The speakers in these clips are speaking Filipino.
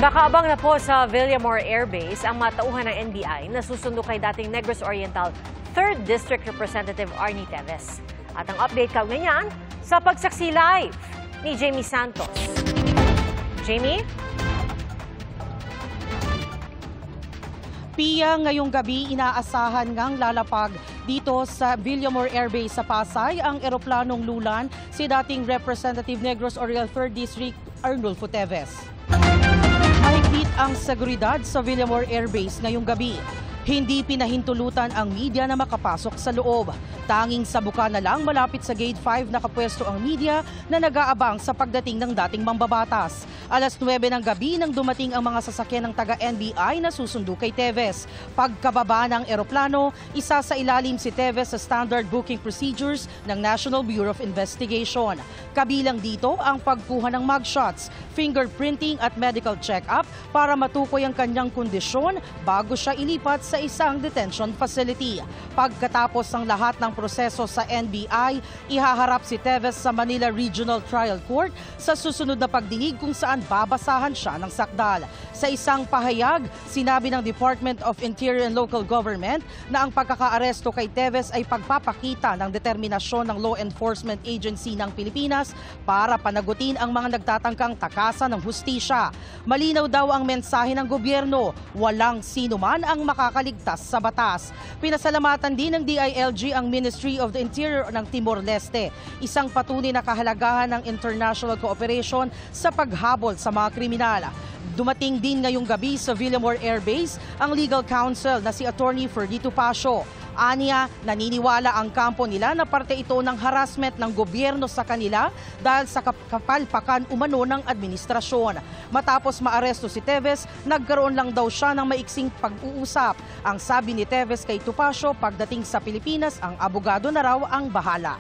Nakaabang na po sa Villamor Air Base ang matauhan ng NBI na susundo kay dating Negros Oriental 3rd District Representative Arnie Teves. At ang update kaugnay niyan sa pagsaksi live ni Jamie Santos. Jamie? Pia, ngayong gabi inaasahan ngang lalapag dito sa Villamor Air Base sa Pasay ang eroplanong lulan si dating Representative Negros Oriental 3rd District Arnulfo Teves. Mahigpit ang seguridad sa Villamor Air Base ngayong gabi. Hindi pinahintulutan ang media na makapasok sa loob. Tanging sa buka na lang malapit sa Gate 5 nakapwesto ang media na nag-aabang sa pagdating ng dating mambabatas. Alas 9 ng gabi nang dumating ang mga sasakyan ng taga-NBI na susundo kay Teves. Pagkababa ng eroplano, isa sa ilalim si Teves sa standard booking procedures ng National Bureau of Investigation. Kabilang dito ang pagkuha ng mugshots, fingerprinting at medical check-up para matukoy ang kanyang kondisyon bago siya ilipat sa isang detention facility. Pagkatapos ng lahat ng proseso sa NBI, ihaharap si Teves sa Manila Regional Trial Court sa susunod na pagdinig kung saan babasahan siya ng sakdal. Sa isang pahayag, sinabi ng Department of Interior and Local Government na ang pagkakaaresto kay Teves ay pagpapakita ng determinasyon ng law enforcement agency ng Pilipinas para panagutin ang mga nagtatangkang takasan ng hustisya. Malinaw daw ang mensahe ng gobyerno, walang sino man ang makakaligtas sa batas. Pinasalamatan din ng DILG ang Ministry of the Interior ng Timor-Leste, isang patunay na kahalagahan ng international cooperation sa paghabol sa mga kriminal. Dumating din ngayong gabi sa Villamor Air Base ang legal counsel na si Attorney Ferdy Tupacio. Aniya, naniniwala ang kampo nila na parte ito ng harassment ng gobyerno sa kanila dahil sa kapalpakan umano ng administrasyon. Matapos maaresto si Teves, nagkaroon lang daw siya ng maiksing pag-uusap. Ang sabi ni Teves kay Tupacio, pagdating sa Pilipinas, ang abogado na raw ang bahala.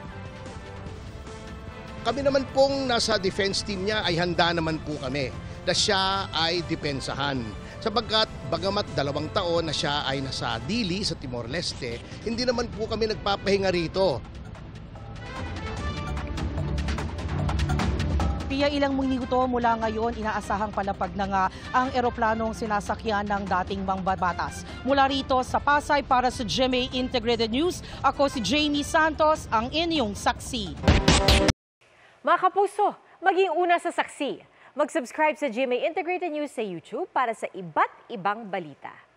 Kami naman pong nasa defense team niya ay handa naman po kami na siya ay depensahan. Sapagkat bagamat 2 taon na siya ay nasa Dili sa Timor-Leste, hindi naman po kami nagpapahinga rito. Pia, ilang minuto mula ngayon, inaasahang palapag na nga ang eroplanong sinasakyan ng dating mambabatas. Mula rito sa Pasay para sa GMA Integrated News, ako si Jamie Santos, ang inyong saksi. Mga kapuso, maging una sa saksi. Mag-subscribe sa GMA Integrated News sa YouTube para sa iba't ibang balita.